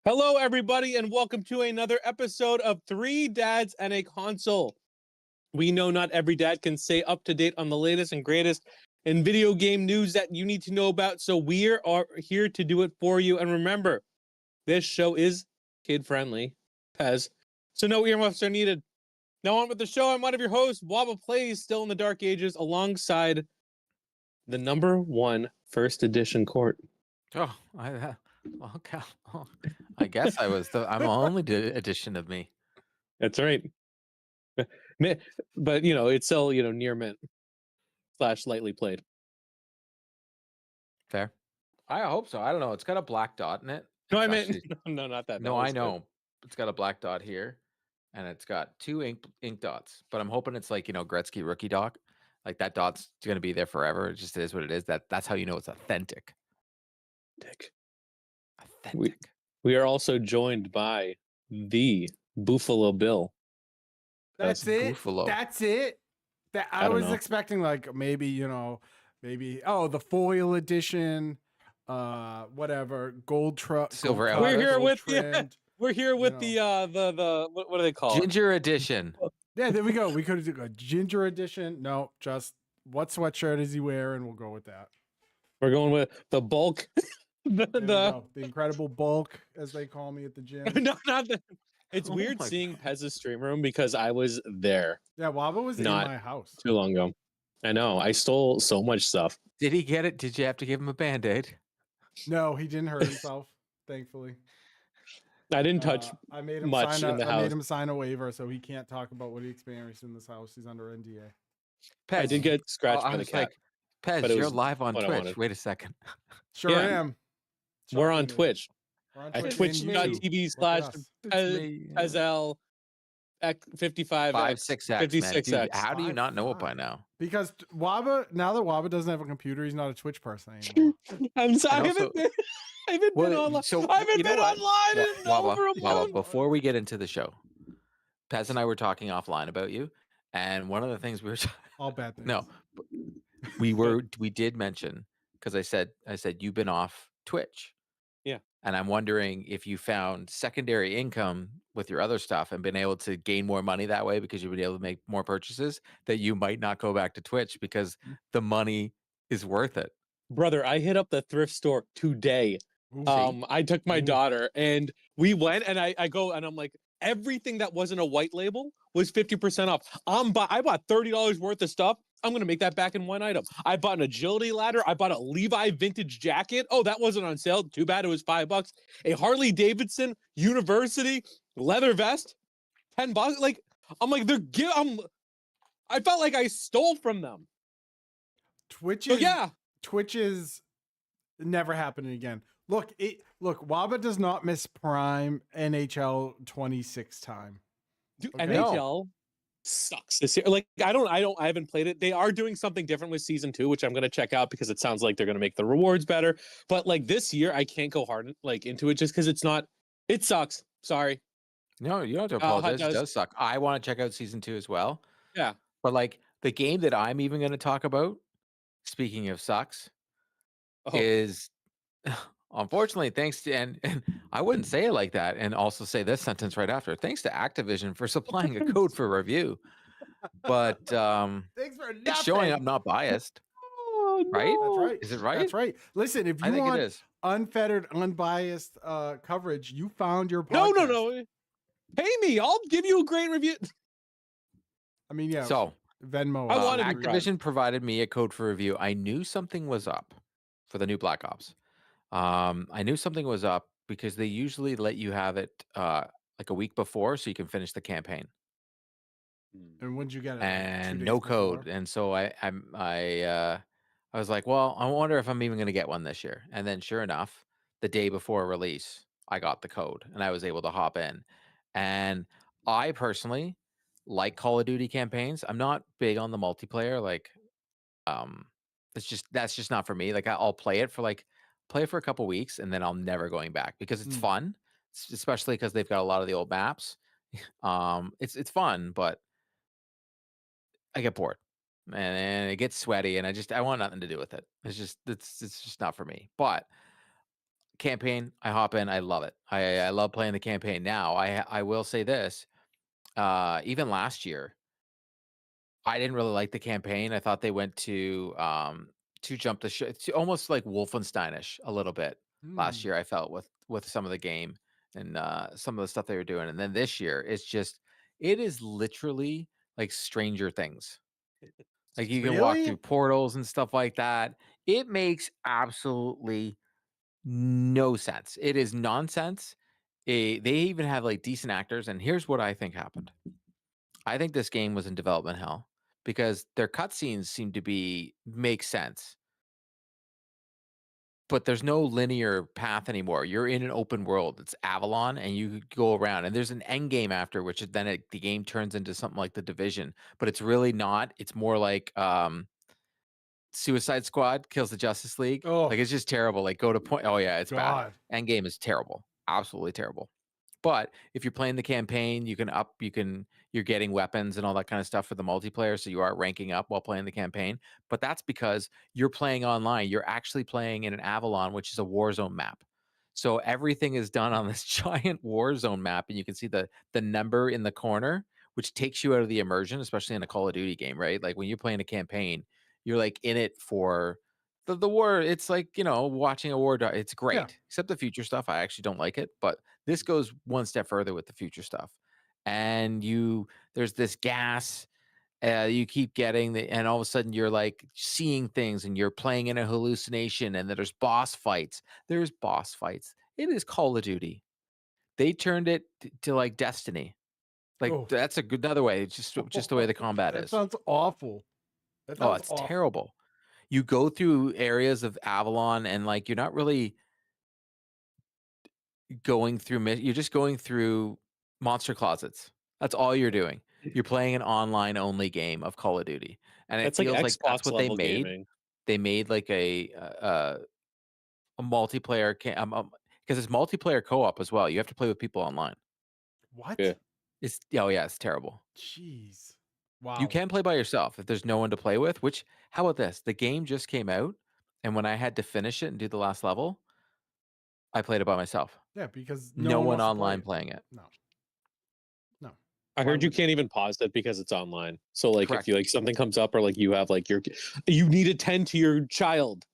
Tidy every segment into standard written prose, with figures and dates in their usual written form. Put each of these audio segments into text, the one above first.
Hello, everybody, and welcome to another episode of Three Dads and a Console. We know not every dad can stay up to date on the latest and greatest in video game news that you need to know about, so we are here to do it for you. And remember, this show is kid-friendly, Pez, so no earmuffs are needed. Now on with the show. I'm one of your hosts, Waba Plays, still in the Dark Ages, alongside the number one first edition court. Oh, okay. I guess I'm the only edition of me. That's right. But, it's still, near mint / lightly played. Fair. I hope so. I don't know. It's got a black dot in it. No, I meant, no, not that. No, I know. It's got a black dot here, and it's got two ink dots. But I'm hoping it's like, Gretzky rookie doc. Like that dot's going to be there forever. It just is what it is. That's how you know it's authentic. Authentic. We are also joined by the Buffalo Bill. That's it. Buffalo. That's it. I was expecting like maybe the foil edition, whatever, gold truck, silver. Gold we're here with trend, we're here with the what do they call ginger edition? Yeah, there we go. We could do a ginger edition. No, just what sweatshirt is he wearing? We'll go with that. We're going with the bulk. the incredible bulk, as they call me at the gym. No, not that. It's weird seeing Pez's stream room because I was there. Yeah, Waba was not in my house too long ago. I know. I stole so much stuff. Did he get it? Did you have to give him a Band-Aid? No, he didn't hurt himself, thankfully. I didn't touch I made him much in the house. I made him sign a waiver, so he can't talk about what he experienced in this house. He's under NDA. Pez, I did get scratched by the cat. Like, Pez, you're live on Twitch. Wait a second. Sure am. We're on Twitch. At twitch.tv/Pezel 55 56X. How do you not know it by now? Because Waba, now that Waba doesn't have a computer, he's not a Twitch person anymore. I'm sorry. I haven't been online. I haven't been online in over a month. Before we get into the show, Pez and I were talking offline about you, and one of the things we were all bad things. No, we did mention, because I said you've been off Twitch. Yeah. And I'm wondering if you found secondary income with your other stuff and been able to gain more money that way because you've been able to make more purchases, that you might not go back to Twitch because the money is worth it. Brother, I hit up the thrift store today. I took my daughter and we went, and I go and I'm like, everything that wasn't a white label was 50% off. I bought $30 worth of stuff. I'm going to make that back in one item. I bought an agility ladder. I bought a Levi vintage jacket. Oh, that wasn't on sale. Too bad it was $5. A Harley Davidson University leather vest, $10. Like, I'm like, I felt like I stole from them. Twitch is never happening again. Look, Waba does not miss prime NHL 26 time. Dude, okay? NHL sucks this year. Like, I haven't played it. They are doing something different with season 2, which I'm going to check out because it sounds like they're going to make the rewards better. But like this year, I can't go hard into it just because it sucks. Sorry. No, you don't have to apologize. It does suck. I want to check out season 2 as well. Yeah. But like the game that I'm even going to talk about, speaking of sucks, is unfortunately, thanks to, and I wouldn't say it like that, and also say this sentence right after. Thanks to Activision for supplying a code for review. But thanks for it's showing up not biased. Oh, no. Right? That's right. Is it right? That's right. Listen, if you want unfettered, unbiased coverage, you found your podcast. No. Pay me. I'll give you a great review. I mean, yeah. So Venmo. Activision provided me a code for review. I knew something was up for the new Black Ops. I knew something was up because they usually let you have it like a week before so you can finish the campaign. And when did you get it? And no code. And so I was like, well, I wonder if I'm even going to get one this year. And then sure enough, the day before release, I got the code and I was able to hop in. And I personally like Call of Duty campaigns. I'm not big on the multiplayer. Like, that's just not for me. Like, I'll play it for a couple weeks and then I'm never going back because it's fun, especially because they've got a lot of the old maps. It's fun, but I get bored and it gets sweaty and I want nothing to do with it. It's just not for me. But campaign, I hop in, I love it. I love playing the campaign. Now, I will say this, even last year, I didn't really like the campaign. I thought they went to jump the ship, to almost like Wolfensteinish a little bit last Hmm. year. I felt with some of the game and some of the stuff they were doing, and then this year it is literally like Stranger Things. Like you can walk through Really? portals and stuff like that. It makes absolutely no sense. It is nonsense. They even have like decent actors, and here's what I think happened. I think this game was in development hell because their cutscenes seem to make sense, but there's no linear path anymore. You're in an open world. It's Avalon, and you go around, and there's an end game after, which then the game turns into something like the Division, but it's really not. It's more like Suicide Squad kills the Justice League. Oh Like it's just terrible. Like go to point. Oh yeah, it's bad. God. End game is terrible. Absolutely terrible. But if you're playing the campaign, you're getting weapons and all that kind of stuff for the multiplayer. So you are ranking up while playing the campaign. But that's because you're playing online. You're actually playing in an Avalon, which is a war zone map. So everything is done on this giant war zone map, and you can see the number in the corner, which takes you out of the immersion, especially in a Call of Duty game, right? Like when you're playing a campaign, you're like in it for the war. It's like, watching a war. It's Yeah. great, except the future stuff. I actually don't like it, but this goes one step further with the future stuff. And there's this gas you keep getting, and all of a sudden you're like seeing things, and you're playing in a hallucination, and then there's boss fights. There's boss fights. It is Call of Duty. They turned it to like Destiny. Like Oh. that's another way. It's just the way the combat That is. sounds awful. That Oh, sounds it's awful. terrible. You go through areas of Avalon, and like you're not really you're just going through monster closets. That's all you're doing. You're playing an online only game of Call of Duty, and it That's like feels like that's Xbox what they level made. gaming. They made like a multiplayer because it's multiplayer co-op as well. You have to play with people online. What? Yeah. It's terrible. Jeez. You Wow. can play by yourself if there's no one to play with. Which, how about this? The game just came out, and when I had to finish it and do the last level, I played it by myself. Yeah, because no No one one wants to play online it. playing it. No. No. I Why heard you would they? can't even pause it because it's online. So like if Correct. you like something comes up or like you have like you need to tend to your child.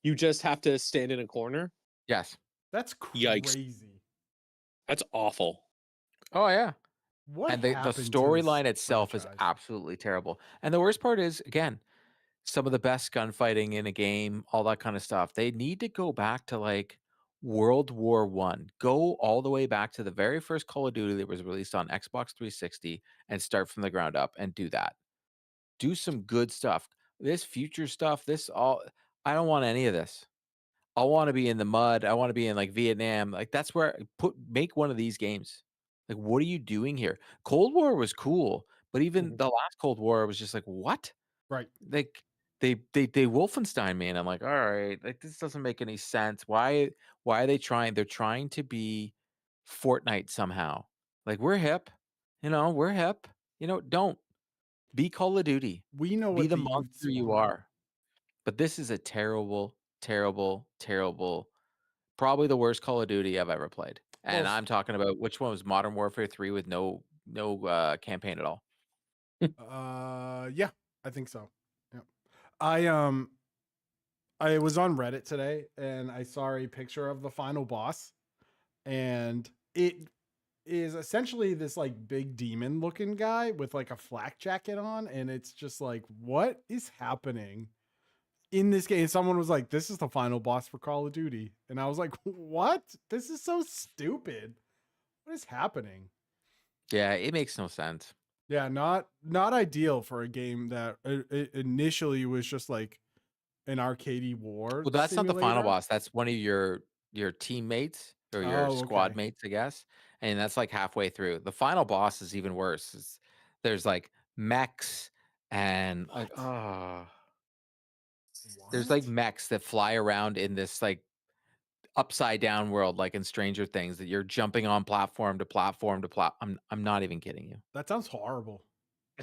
You just have to stand in a corner. Yes. That's Yikes. crazy. That's awful. Oh yeah. What And the happened to this storyline itself is franchise? absolutely terrible. And the worst part is, again, some of the best gunfighting in a game, all that kind of stuff. They need to go back to like World War One. Go all the way back to the very first Call of Duty that was released on Xbox 360 and start from the ground up and do that. Do some good stuff. This future stuff, I don't want any of this. I want to be in the mud. I want to be in like Vietnam. Like that's where make one of these games. Like what are you doing here? Cold War was cool, but even Mhm. the last Cold War was just like what? Right. Like they Wolfenstein me, and I'm like, all right, like this doesn't make any sense. Why are they trying? They're trying to be Fortnite somehow. Like we're hip, we're hip. Don't be Call of Duty. We know Be what the the monster youths you want. are. But this is a terrible, terrible, terrible, probably the worst Call of Duty I've ever played. Well, And I'm talking about which one was Modern Warfare 3 with no campaign at all. yeah, I think so. Yeah. I I was on Reddit today and I saw a picture of the final boss, and it is essentially this like big demon looking guy with like a flak jacket on, and it's just like, what is happening in this game? Someone was like, this is the final boss for Call of Duty, and I was like, what? This is so stupid. What is happening? Yeah, it makes no sense. Yeah, not ideal for a game that initially was just like an arcadey war Well, that's not the final simulator. boss. That's one of your teammates or your Oh, squad okay. mates, I guess. And that's like halfway through. The final boss is even worse. There's like mechs and like What? there's like What? mechs that fly around in this like upside down world, like in Stranger Things, that you're jumping on platform to platform to I'm not even kidding you. That sounds horrible.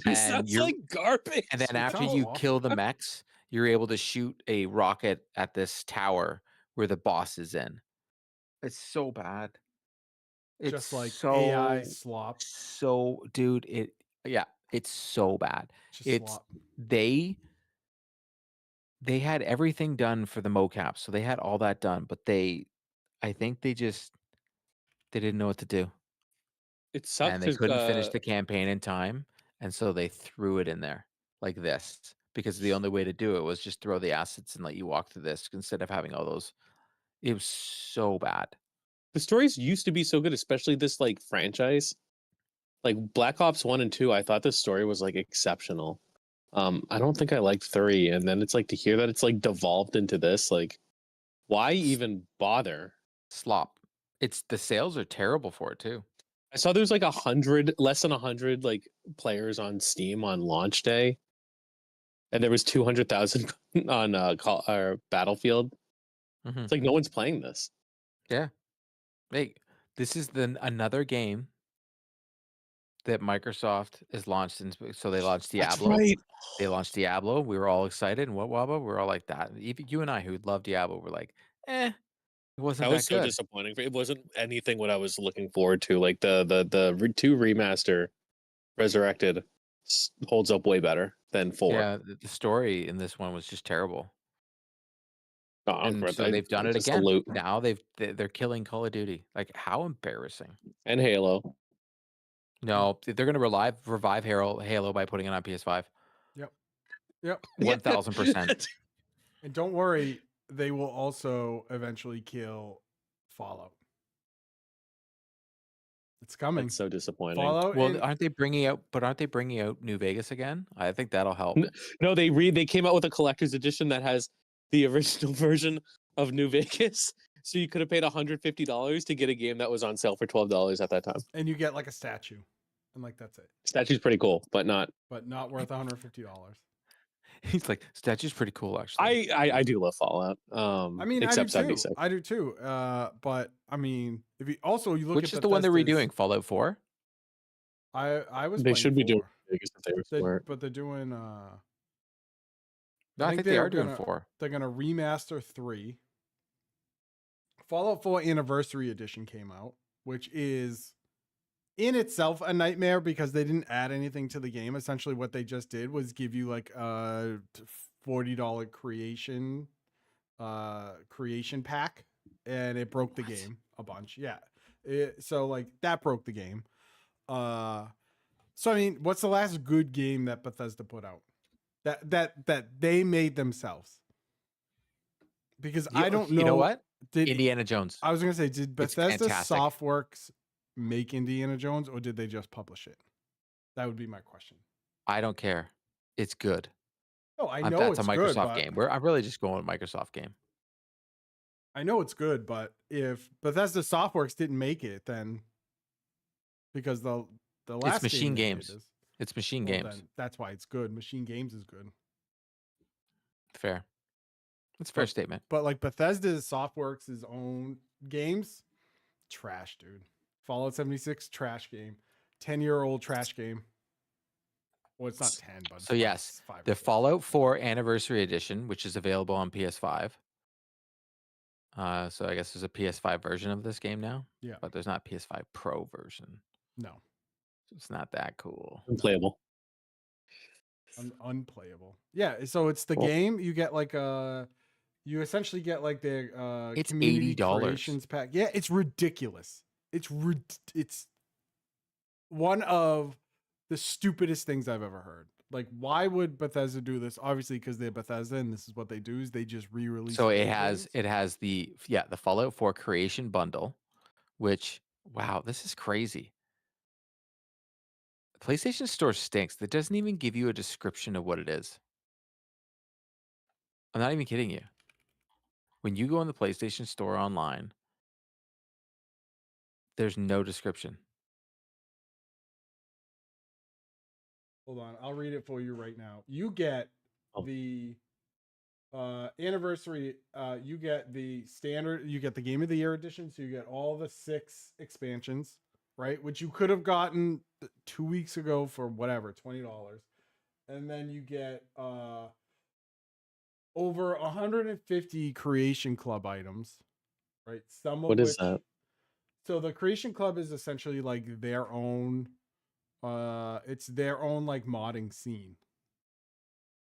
This And sounds like and garbage. then It after sounds you awful. kill the mechs, you're able to shoot a rocket at this tower where the boss is in. It's so bad. It's Just like AI so slop. dude, it's so bad. Just It's slop. they they had everything done for the mocap, so they had all that done, but I think they didn't know what to do, It sucked and they because couldn't finish the campaign in time, and so they threw it in there like this because the only way to do it was just throw the assets and let you walk through this instead of having all those. It was so bad. the stories used to be so good, especially this like franchise. Like Black Ops 1 and 2, I thought the story was like exceptional. I don't think I liked 3, and then it's like to hear that it's like devolved into this, like, why S- even bother? Slop. The sales are terrible for it too. I saw there's like 100, less than 100 like players on Steam on launch day, and there was 200,000 on Battlefield. Hmm. It's like no one's playing this. Yeah. Hey, this is another game that Microsoft has launched. So they launched That's Diablo. right. They launched Diablo. We were all excited. And what Waba? We were all like that. Even you and I, who love Diablo, were like, it wasn't That was that so good. disappointing. It wasn't anything what I was looking forward to. Like two remaster Resurrected holds up way better than 4. Yeah, the story in this one was just terrible. Oh, I don't And care. so they've done it Just the again. loot Now they're killing Call of Duty. Like, how embarrassing. and Halo. No, they're gonna revive Halo by putting it on PS5. Yep. Yep. Yeah. 1000%. And don't worry, they will also eventually kill Fallout. It's coming. That's so disappointing. Fallout. Well, And aren't they bringing out New Vegas again? I think that'll help. No, they came out with a collector's edition that has the original version of New Vegas. So you could have paid $150 to get a game that was on sale for $12 at that time. and you get like a statue, and like that's it, Statue's pretty cool, but not. but not worth $150. He's like, statue's pretty cool, actually. I do love Fallout. I mean, I do Except too. 76. I do too. But I mean, if you also you look Which at is the one they're Bethesda's- redoing? Fallout 4? I was They playing should be doing 4. Vegas if they were smart. But they're doing No, I think they are doing 4. they're gonna remaster 3. Fallout 4 Anniversary Edition came out, which is in itself a nightmare because they didn't add anything to the game. Essentially, what they just did was give you like a $40 creation pack, and it broke the What? game a bunch. Yeah, so like that broke the game. So I mean, what's the last good game that Bethesda put out that they made themselves? Because I don't know. You know what? Did Indiana Jones. I was gonna say, did It's Bethesda fantastic. Softworks make Indiana Jones, or did they just publish it? That would be my question. I don't care. It's good. Oh, I know That's it's a Microsoft good, but game. I'm really just going with Microsoft game. I know it's good, but if Bethesda Softworks didn't make it, then because the last It's Machine game they Games. did is, It's Machine well, Games. then that's why it's good. Machine Games is good. Fair. That's a fair statement. But like Bethesda Softworks' own games, trash, dude. Fallout 76, trash game. 10-year-old trash game. Well, it's not 10, but So yes, 5 or the 6. Fallout 4 Anniversary Edition, which is available on PS5. So I guess there's a PS5 version of this game now. Yeah. But there's not PS5 Pro version. No. So it's not that cool. Unplayable. Unplayable. Yeah, so it's the Well- game. You get like you essentially get like the It's community $80. creations pack. Yeah, it's ridiculous. It's one of the stupidest things I've ever heard. Like, why would Bethesda do this? Obviously, because they're Bethesda, and this is what they do: is they just re-release. So old games. it has the Fallout 4 Creation Bundle, which wow, this is crazy. The PlayStation Store stinks. It doesn't even give you a description of what it is. I'm not even kidding you. When you go on the PlayStation Store online, there's no description. Hold on, I'll read it for you right now. You get the anniversary. You get the standard. You get the Game of the Year edition. So you get all the 6 expansions, right? Which you could have gotten 2 weeks ago for whatever, $20, and then you get over 150 Creation Club items. right? Some of What which. is that? So the Creation Club is essentially like their own. It's their own like modding scene.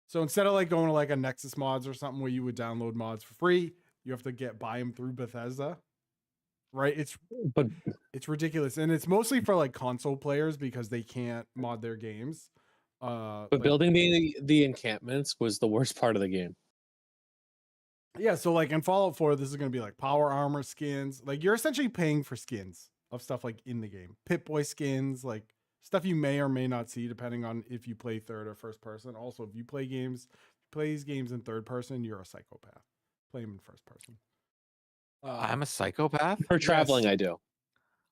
So instead of like going to like a Nexus Mods or something where you would download mods for free, you have to buy them through Bethesda, right? But It's ridiculous, and it's mostly for like console players because they can't mod their games. Like, building the encampments was the worst part of the game. yeah, so like in Fallout 4, this is gonna be like power armor skins. Like you're essentially paying for skins of stuff like in the game, Pit Boy skins, like stuff you may or may not see depending on if you play third or first person. Also, if you play these games in third person, you're a psychopath. Play them in first person. I'm a psychopath. For traveling, yes. I do.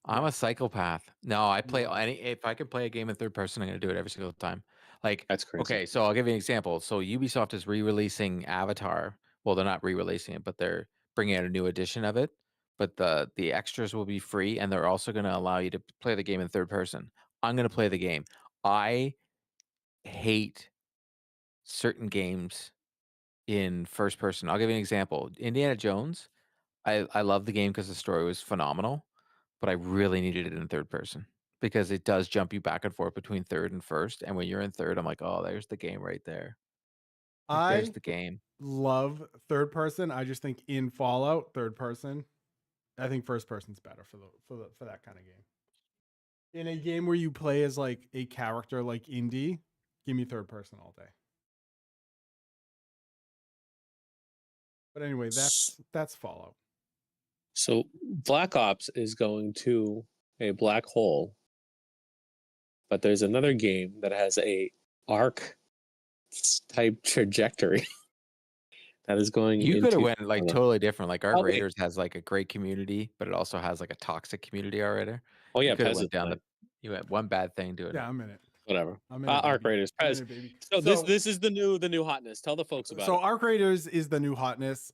I'm a psychopath. No, I play No. if I can play a game in third person, I'm gonna do it every single time. Like, That's crazy. okay, so I'll give you an example. So Ubisoft is re-releasing Avatar. Well, they're not re-releasing it, but they're bringing out a new edition of it. But the extras will be free, and they're also going to allow you to play the game in third person. I'm going to play the game. I hate certain games in first person. I'll give you an example. Indiana Jones. I love the game because the story was phenomenal, but I really needed it in third person because it does jump you back and forth between third and first. And when you're in third, I'm like, oh, there's the game right there. Like, there's I the game. love third person. I just think in Fallout, third person. I think first person's better for that kind of game. In a game where you play as like a character like Indy, give me third person all day. But anyway, that's Fallout. So Black Ops is going to a black hole, but there's another game that has a arc type trajectory that is going You could have into went like totally different. Like Arc Oh, wait. Raiders has like a great community, but it also has like a toxic community already. Oh yeah, You could have Pez went down is you went one bad thing doing Yeah, it. I'm in it. whatever. I'm in it, Arc baby. Raiders, I'm in Pez. it, baby. So this is the new hotness. Tell the folks about So it. Arc Raiders is the new hotness.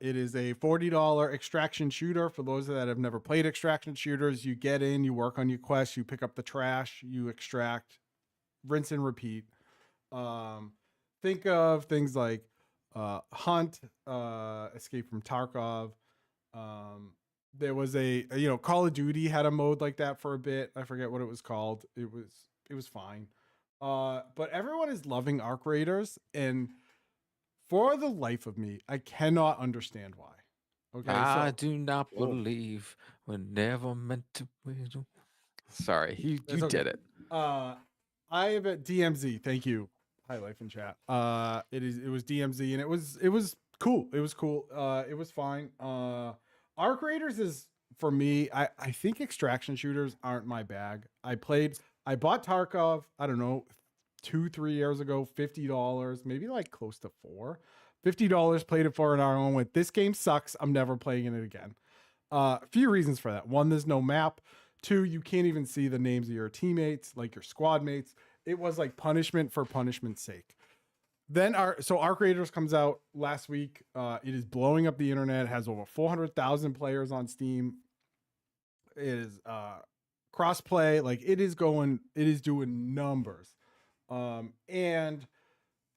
It is a $40 extraction shooter. For those that have never played extraction shooters, you get in, you work on your quest, you pick up the trash, you extract, rinse and repeat. Think of things like Hunt, Escape from Tarkov. There was Call of Duty had a mode like that for a bit. I forget what it was called. It was fine. But everyone is loving Arc Raiders, and for the life of me, I cannot understand why. Okay, I do not believe we're never meant to. Sorry, you okay. did it. I have a DMZ. Thank you. Hi, Life in Chat. It was DMZ, and it was cool. It was cool. It was fine. Arc Raiders is, for me, I think extraction shooters aren't my bag. I bought Tarkov, I don't know, 2-3 years ago, $50, maybe like close to $50, played it for an hour and went, this game sucks. I'm never playing it again. A few reasons for that. One, there's no map. Two, you can't even see the names of your teammates, like your squad mates. It was like punishment for punishment's sake. Then Arc Raiders comes out last week. It is blowing up the internet. It has over 400,000 players on Steam. It is crossplay. Like it is doing numbers. And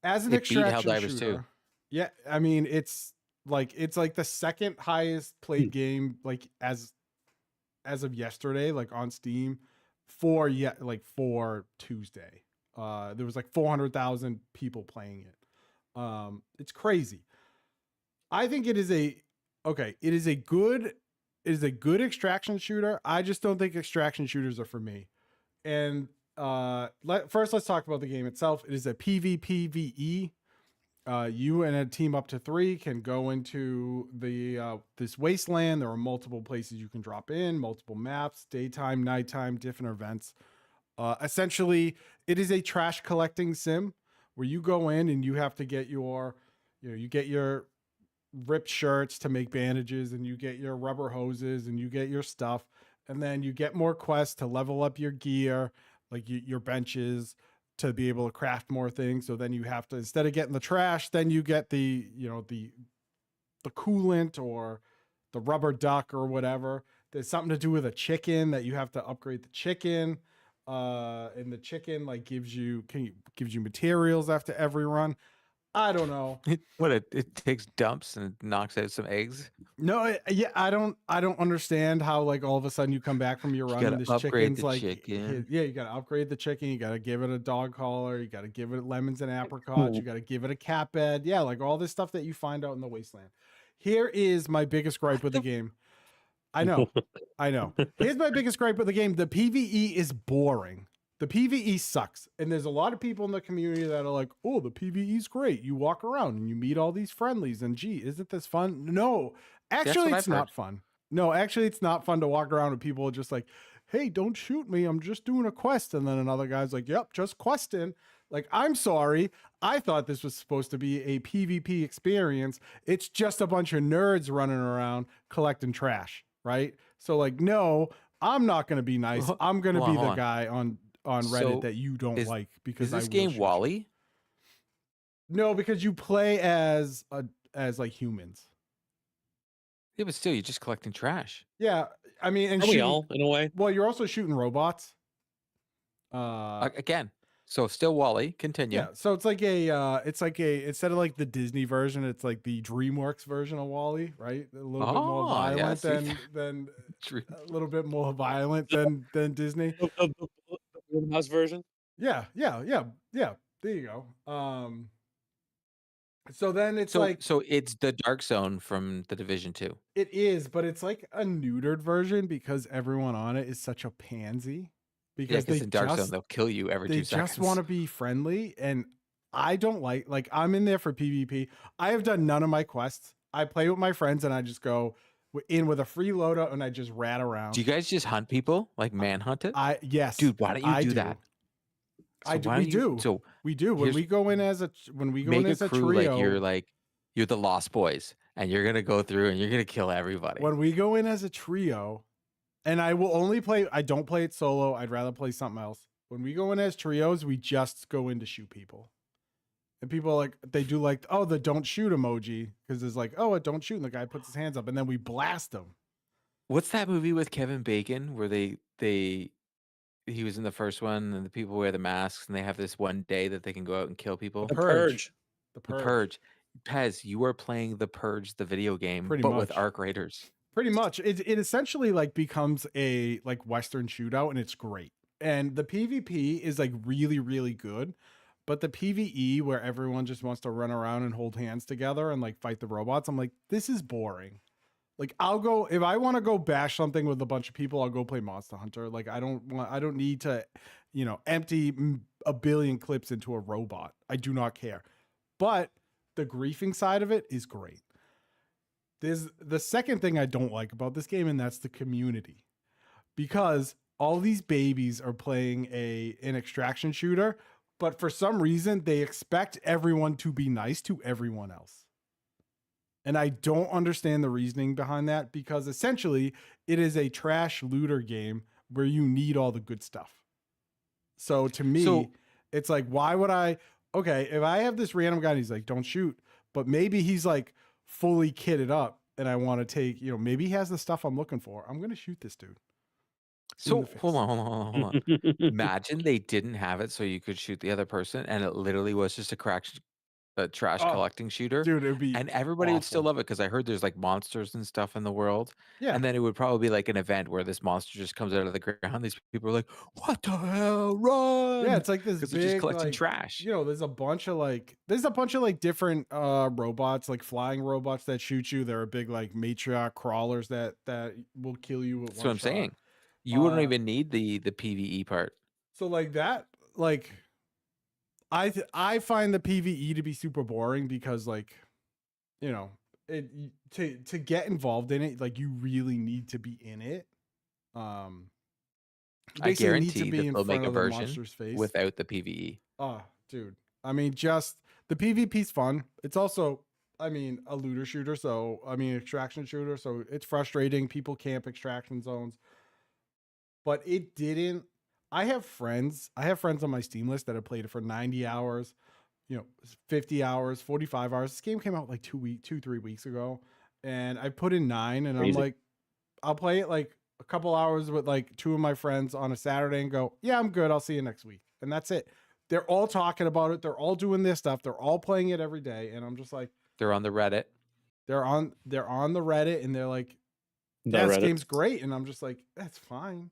as an extraction shooter, yeah, I mean it's like the second highest played game like as of yesterday, like on Steam for Tuesday. There was like 400,000 people playing it. It's crazy. I think it is a good extraction shooter. I just don't think extraction shooters are for me. And first let's talk about the game itself. It is a PvPvE. You and a team up to 3 can go into this wasteland. There are multiple places you can drop in, multiple maps, daytime, nighttime, different events. Essentially, it is a trash collecting sim where you go in and you have to get you get your ripped shirts to make bandages, and you get your rubber hoses, and you get your stuff, and then you get more quests to level up your gear, like your benches, to be able to craft more things. So then you have to, instead of getting the trash, then you get the coolant or the rubber duck or whatever. There's something to do with a chicken that you have to upgrade the chicken. And the chicken like gives you materials after every run. I don't know. It takes dumps and knocks out some eggs. No, yeah, I don't understand how like all of a sudden you come back from your You run and gotta this upgrade chicken's the like chicken. yeah, you gotta upgrade the chicken, you gotta give it a dog collar, you gotta give it lemons and apricots, you gotta give it a cat bed. Yeah, like all this stuff that you find out in the wasteland. Here is my biggest gripe with the game. I know. Here's my biggest gripe with the game. The PvE is boring. The PvE sucks. And there's a lot of people in the community that are like, oh, the PvE is great. You walk around and you meet all these friendlies and gee, isn't this fun? No, actually, it's not fun. No, actually, it's not fun to walk around with people just like, hey, don't shoot me. I'm just doing a quest. And then another guy's like, yep, just questing. Like, I'm sorry. I thought this was supposed to be a PvP experience. It's just a bunch of nerds running around collecting trash, right? So like, no, I'm not going to be nice. I'm going to be the guy on Reddit that you don't like because is this game Wally? No, because you play as like humans. Yeah, but still, you're just collecting trash. Yeah, I mean, and we all in a way. Well, you're also shooting robots. Again, so still Wally. Continue. Yeah, so it's like a instead of like the Disney version, it's like the DreamWorks version of Wally, right? A little bit more violent than a little bit more violent than Disney. The mouse version. Yeah. There you go. So then it's so it's the Dark Zone from the Division 2. It is, but it's like a neutered version because everyone on it is such a pansy. Because in Dark Zone they'll kill you every 2 seconds. They just want to be friendly, and I don't like I'm in there for PvP. I have done none of my quests. I play with my friends and I just go in with a free loadout and I just rat around. Do you guys just hunt people like manhunt it? Yes, dude. Why don't you do that? So we do when we go in as a trio. Like you're the Lost Boys and you're gonna go through and you're gonna kill everybody. When we go in as a trio. And I will only play, I don't play it solo. I'd rather play something else. When we go in as trios, we just go in to shoot people. And people like, they do like, oh, the don't shoot emoji. Because it's like, oh, don't shoot. And the guy puts his hands up and then we blast him. What's that movie with Kevin Bacon where he was in the first one and the people wear the masks and they have this one day that they can go out and kill people? The Purge. The Purge. Pez, you are playing The Purge, the video game, but with Arc Raiders. Pretty much. It essentially like becomes a like Western shootout and it's great. And the PvP is like really, really good. But the PvE where everyone just wants to run around and hold hands together and like fight the robots, I'm like, this is boring. Like I'll go, if I want to go bash something with a bunch of people, I'll go play Monster Hunter. Like I don't need to, empty a billion clips into a robot. I do not care. But the griefing side of it is great. There's the second thing I don't like about this game, and that's the community. Because all these babies are playing an extraction shooter, but for some reason they expect everyone to be nice to everyone else. And I don't understand the reasoning behind that because essentially it is a trash looter game where you need all the good stuff. So to me, it's like, why would if I have this random guy and he's like, don't shoot, but maybe he's like fully kitted up and I want to take, maybe he has the stuff I'm looking for. I'm going to shoot this dude. So hold on. Imagine they didn't have it so you could shoot the other person and it literally was just a trash collecting shooter. Dude, it would be and everybody would still love it because I heard there's like monsters and stuff in the world. Yeah. And then it would probably be like an event where this monster just comes out of the ground. These people are like, what the hell? Run! Yeah, it's like this big, they're just collecting trash. There's a bunch of like different robots, like flying robots that shoot you. There are big like matriarch crawlers that will kill you with That's what I'm saying. You wouldn't even need the PvE part. So like that, like I find the PvE to be super boring because like, to get involved in it, like you really need to be in it. I guarantee that they'll make a version without the PvE. Oh, dude. I mean, just the PvP's fun. It's also, a looter shooter. So, extraction shooter. So it's frustrating. People camp extraction zones. But it didn't. I have friends on my Steam list that have played it for 90 hours, 50 hours, 45 hours. This game came out like 3 weeks ago. And I put in 9 and I'm like, I'll play it like a couple hours with like 2 of my friends on a Saturday and go, yeah, I'm good. I'll see you next week. And that's it. they're all talking about it. They're all doing this stuff. They're all playing it every day. And I'm just like, They're on the Reddit. they're on the Reddit and they're like, The yeah, this Reddit. game's great. And I'm just like, that's fine.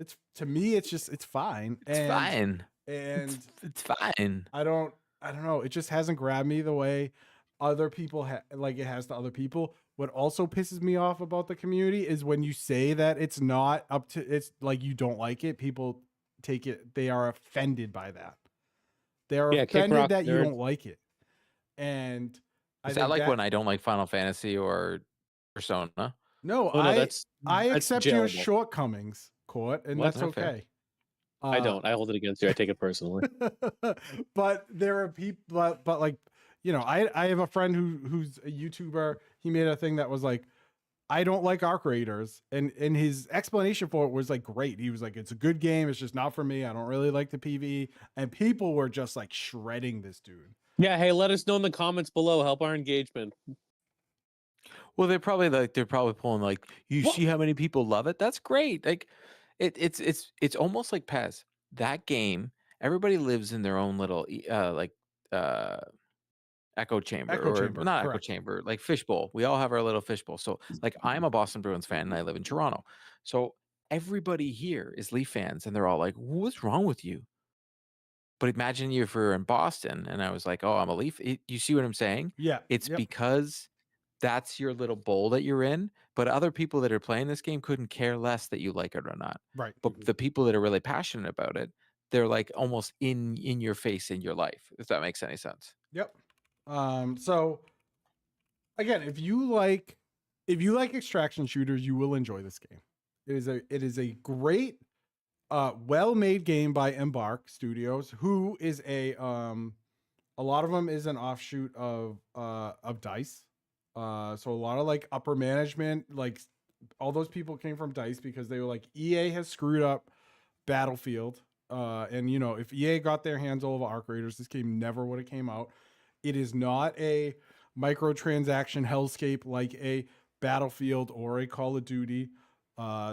It's, to me, it's fine. It's fine. And it's fine. I don't know. It just hasn't grabbed me the way other people like it has to other people. What also pisses me off about the community is when you say that it's not up to, it's like you don't like it, people take it, they are offended by that. They are offended that you don't like it. And is that like when I don't like Final Fantasy or Persona? No, I accept your shortcomings, Court, and that's okay. I don't. I hold it against you. I take it personally. But there are people, but like, you know, I have a friend who's a YouTuber. He made a thing that was like, I don't like Arc Raiders, and his explanation for it was like great. He was like, it's a good game. It's just not for me. I don't really like the PvE, and people were just like shredding this dude. Yeah. Hey, let us know in the comments below. Help our engagement. Well, they're probably pulling like, see how many people love it? That's great. Like it's almost like Pez. That game, everybody lives in their own little echo chamber, not correct. echo chamber, like fishbowl. We all have our little fishbowl. So like I'm a Boston Bruins fan and I live in Toronto. So everybody here is Leaf fans and they're all like, what's wrong with you? But imagine if you're in Boston and I was like, oh, I'm a Leaf. You see what I'm saying? Yeah. It's because that's your little bowl that you're in. But other people that are playing this game couldn't care less that you like it or not. Right. But the people that are really passionate about it, they're like almost in your face in your life, if that makes any sense. Yep. So again, if you like extraction shooters, you will enjoy this game. It is a great well-made game by Embark Studios, who is a lot of them is an offshoot of DICE. So a lot of like upper management, like all those people came from DICE because they were like, EA has screwed up Battlefield. And you know, if EA got their hands all over Arc Raiders, this game never would have came out. It is not a microtransaction hellscape like a Battlefield or a Call of Duty.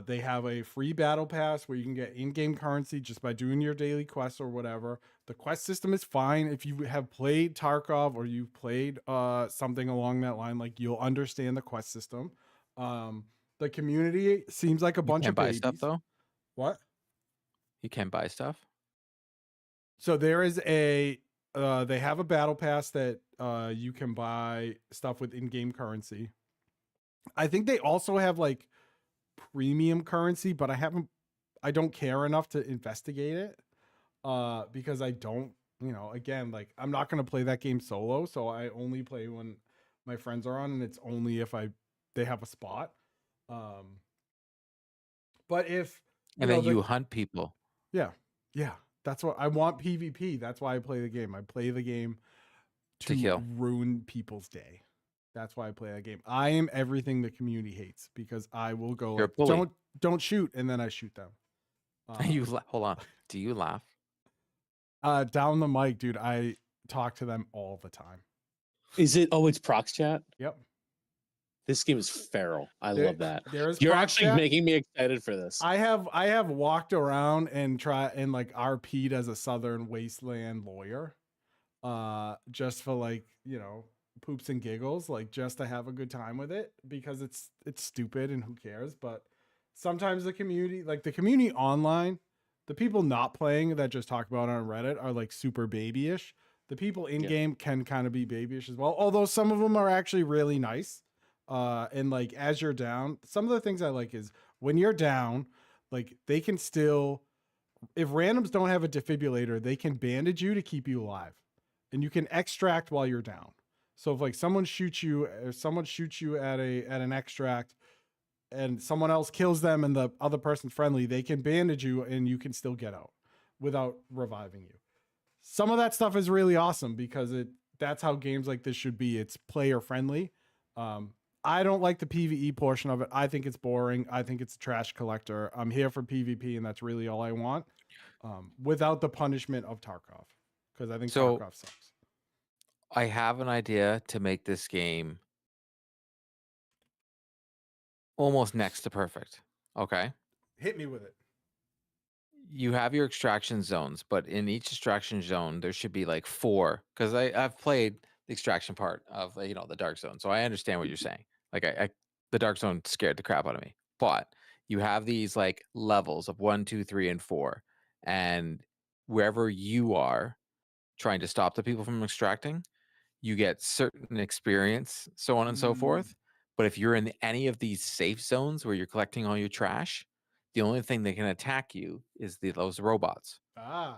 They have a free battle pass where you can get in-game currency just by doing your daily quests or whatever. The quest system is fine. If you have played Tarkov or you've played something along that line, like you'll understand the quest system. The community seems like a bunch of babies. Buy stuff though? What? You can't buy stuff? So there is they have a battle pass that you can buy stuff with in-game currency. I think they also have like premium currency, but I don't care enough to investigate it because I don't, you know, again, like I'm not going to play that game solo, so I only play when my friends are on, and it's only if they have a spot. But if you hunt people. Yeah. That's what I want. PvP. That's why I play the game. I play the game to kill, ruin people's day. That's why I play that game. I am everything the community hates because I will go like, don't shoot, and then I shoot them. Hold on. Do you laugh? Down the mic, dude. I talk to them all the time. Is it? Oh, it's Prox Chat. Yep. This game is feral. I love that. You're actually making me excited for this. I have walked around and like RP'd as a Southern Wasteland lawyer, just for like, you know, poops and giggles, like just to have a good time with it because it's stupid and who cares. But sometimes the community online, the people not playing that just talk about it on Reddit are like super babyish. The people in game can kind of be babyish as well, although some of them are actually really nice. And like as you're down, some of the things I like is when you're down, like they can still, if randoms don't have a defibrillator, they can bandage you to keep you alive, and you can extract while you're down. So if like someone shoots you at an extract and someone else kills them and the other person's friendly, they can bandage you and you can still get out without reviving you. Some of that stuff is really awesome because that's how games like this should be. It's player friendly. I don't like the PvE portion of it. I think it's boring. I think it's a trash collector. I'm here for PvP, and that's really all I want. Without the punishment of Tarkov, because I think Tarkov sucks. I have an idea to make this game almost next to perfect. Okay. Hit me with it. you have your extraction zones, but in each extraction zone there should be like 4. Because I've played the extraction part of the dark zone, so I understand what you're saying. Like I the dark zone scared the crap out of me, but you have these like levels of 1, 2, 3, and 4, and wherever you are trying to stop the people from extracting, you get certain experience, so on and so forth. But if you're in any of these safe zones where you're collecting all your trash, the only thing that can attack you is those robots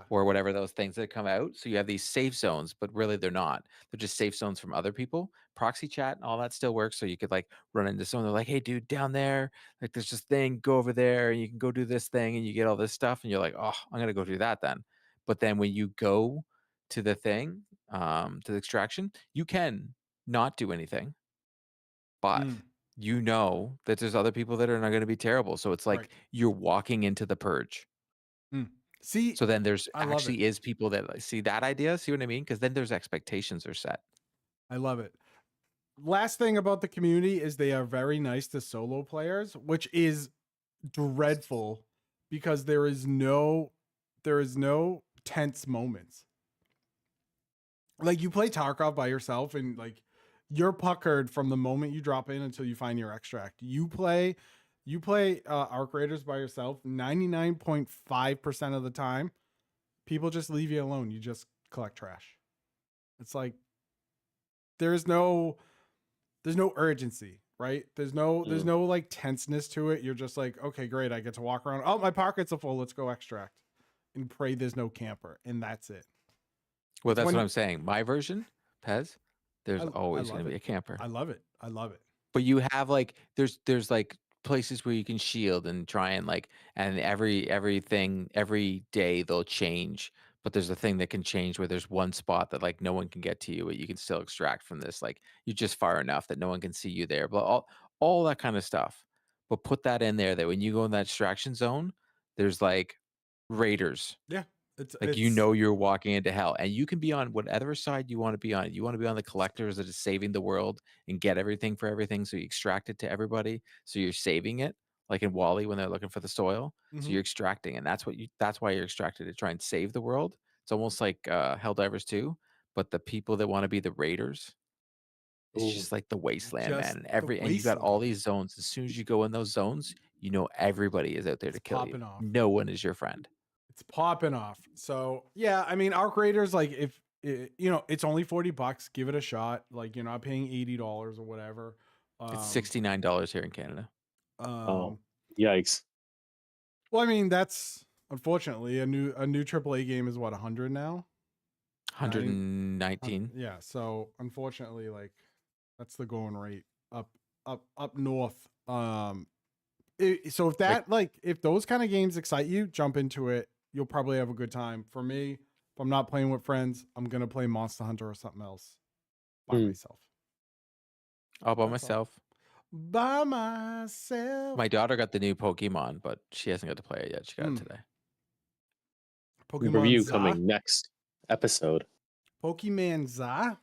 or whatever those things that come out. So you have these safe zones, but really they're not. They're just safe zones from other people. Proxy chat and all that still works. So you could like run into someone, they're like, hey, dude, down there, like there's this thing, go over there and you can go do this thing and you get all this stuff. And you're like, oh, I'm going to go do that then. But then when you go to the thing, to the extraction, you can not do anything, but you know that there's other people that are not going to be terrible. So it's like you're walking into the purge. See, so then there's I love actually it. is people that see that idea. See what I mean? Because then there's expectations are set. I love it. Last thing about the community is they are very nice to solo players, which is dreadful because there is no tense moments. Like you play Tarkov by yourself and like you're puckered from the moment you drop in until you find your extract. You play Arc Raiders by yourself 99.5% of the time. People just leave you alone. You just collect trash. It's like there's no urgency, right? There's no like tenseness to it. You're just like, okay, great. I get to walk around. Oh, my pockets are full. Let's go extract and pray there's no camper. And that's it. Well, that's what I'm saying. My version, Pez, there's I always love going to be a camper. I love it. I love it. But you have like there's like places where you can shield and try and like, and everything every day they'll change. But there's a thing that can change where there's one spot that like no one can get to you, but you can still extract from this. Like you're just far enough that no one can see you there. But all that kind of stuff. But put that in there that when you go in that extraction zone, there's like raiders. Yeah. Like you're walking into hell, and you can be on whatever side you want to be on. You want to be on the collectors that is saving the world and get everything for everything, so you extract it to everybody. So you're saving it, like in Wally when they're looking for the soil. So you're extracting, and that's why you're extracted, to try and save the world. It's almost like Helldivers 2, but the people that want to be the raiders, it's just like the wasteland, man. And you got all these zones. As soon as you go in those zones, you know everybody is out there to kill you. No one is your friend. It's popping off. So yeah, I mean, Arc Raiders, like if it's only $40, give it a shot. Like you're not paying $80 or whatever. It's $69 here in Canada. Oh, yikes! Well, I mean, that's unfortunately a new AAA game is what, 100 now. 119. Yeah. So unfortunately, like that's the going rate up north. So if that if those kind of games excite you, jump into it. You'll probably have a good time. For me, if I'm not playing with friends, I'm gonna play Monster Hunter or something else by myself. All by myself. By myself. My daughter got the new Pokemon, but she hasn't got to play it yet. She got it today. Pokemon review Za? coming next episode. Pokemon Za?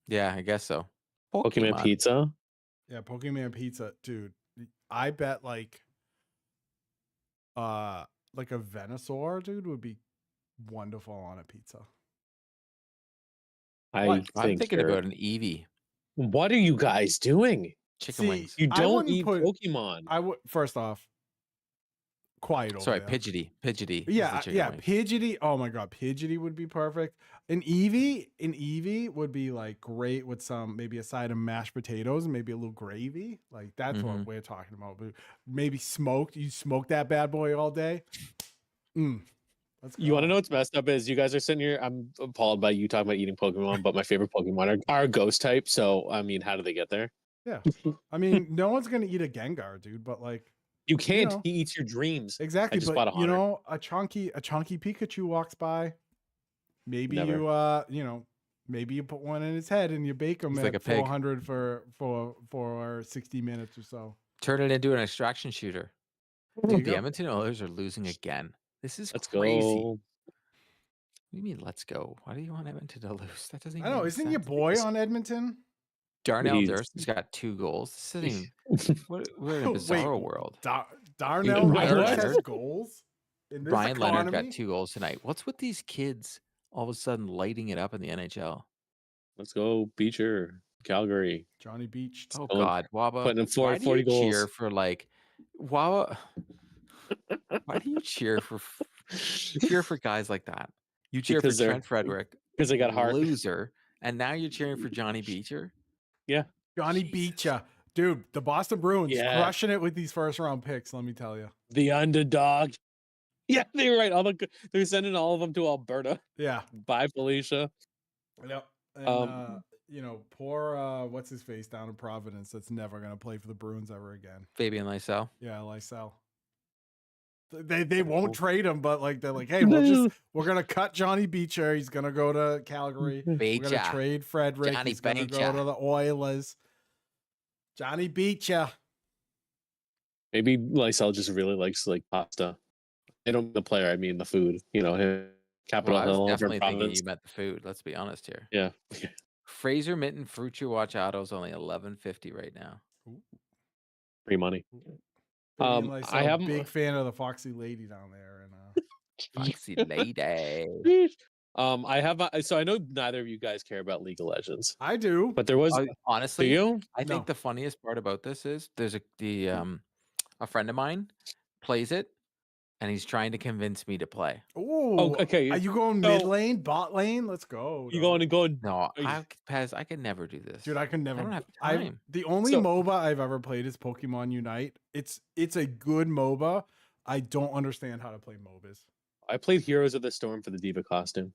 Yeah, I guess so. Pokemon Pizza? Yeah, Pokemon Pizza. Dude, I bet like a Venusaur, dude, would be wonderful on a pizza. I'm thinking about an Eevee. What are you guys doing? Chicken wings. You don't eat Pokemon. I would first off. Quiet over Sorry, there. Pidgeotty. Yeah, Pidgeotty. Oh my god, Pidgeotty would be perfect. An Eevee would be like great with maybe a side of mashed potatoes and maybe a little gravy. Like that's what we're talking about. Maybe smoked. You smoke that bad boy all day. Let's go. You want to know what's messed up is you guys are sitting here. I'm appalled by you talking about eating Pokemon, but my favorite Pokemon are ghost type. So I mean, how do they get there? Yeah, I mean, no one's gonna eat a Gengar, dude. But like. You can't. He eats your dreams. Exactly, but a chunky Pikachu walks by. Maybe Never. Maybe you put one in his head and you bake him at 400 for 60 minutes or so. Turn it into an extraction shooter. Dude, the Edmonton Oilers are losing again. This is crazy. Go. What do you mean, let's go? Why do you want Edmonton to lose? That doesn't even I know. make Isn't sense. your boy on Edmonton? Darnell Durst's got 2 goals. We're in a bizarre world. Darnell Durst has goals? In this Ryan Leonard economy, got 2 goals tonight. What's with these kids all of a sudden lighting it up in the NHL? Let's go, Beecher, Calgary. Johnny Beach. Oh Going- God, Waba, putting in why do 40 you goals. cheer for like Waba? Why do you cheer for guys like that? You cheer Because for they're- Trent Frederick, because they got heart. loser, and now you're cheering for Johnny Beecher. Yeah. Johnny Jesus. Beach. Dude, the Boston Bruins Yeah. crushing it with these first round picks, let me tell you. The underdog. Yeah, they're right. They're sending all of them to Alberta. Yeah. Bye, Felicia. Yep. And poor what's his face down in Providence that's never gonna play for the Bruins ever again. Fabian Lysell. Yeah, Lysell. They won't trade him, but like they're like, hey, we're gonna cut Johnny Beecher. He's gonna go to Calgary. We're gonna Beecher. trade Frederick. Johnny He's gonna Beecher. go to the Oilers. Johnny Beecher. Maybe Lysell just really likes like pasta. I don't mean the player, I mean the food. You know, him, Capitol Well, I was Hill, over definitely thinking Providence. you meant the food. Let's be honest here. Yeah. Fraser Mitten Fruit You Watch Auto's only $11.50 right now. Free money. Fabian I Lysell, have big fan of the Foxy Lady down there, and Foxy lady. I have so I know neither of you guys care about League of Legends, I do. but there was do Honestly, you? I No. think the funniest part about this is there's a friend of mine plays it, and he's trying to convince me to play. Oh, okay. Are you going So- mid lane, bot lane? Let's go. You dog. going? No, Are you- Pez, I could never do this. Dude, I could never. don't have I time. the only So- MOBA I've ever played is Pokemon Unite. It's a good MOBA. I don't understand how to play MOBAs. I played Heroes of the Storm for the Diva costume.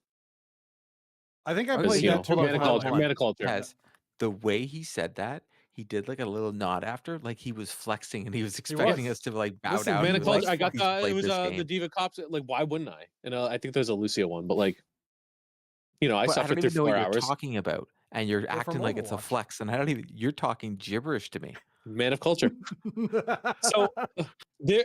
I think I Okay, played you that know, too. hold on, with mana hold on, culture. hold on. Mana culture. Pez, the way he said that, he did like a little nod after, like he was flexing and he was expecting was. us to like bow Listen, down. Mana He was culture. like, I got "He's it played was this the game." Diva cops. Like, why wouldn't I? And I think there's a Lucia one, but like, you know, I But I suffered don't even through know 4 what you're hours. talking about, and you're from acting like it's a Overwatch. flex, and I don't even. You're talking gibberish to me. Man of culture. So there,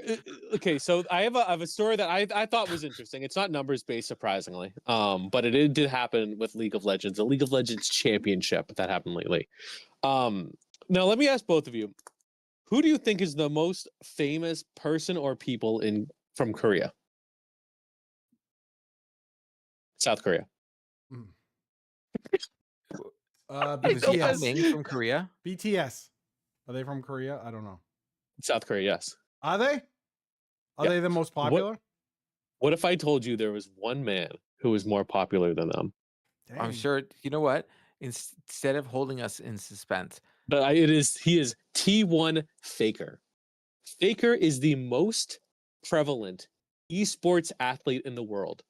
okay. So I have a story that I thought was interesting. It's not numbers based, surprisingly. But it did happen with League of Legends, a League of Legends championship that happened lately. Now let me ask both of you, who do you think is the most famous person or people from Korea? South Korea. Is he BTS. Ming from Korea? BTS. Are they from Korea? I don't know. South Korea, yes. Are they? Are Yeah. they the most popular? What if I told you there was one man who was more popular than them? I'm Dang. sure. You know what? Instead of holding us in suspense, But he is T1 Faker. Faker is the most prevalent esports athlete in the world.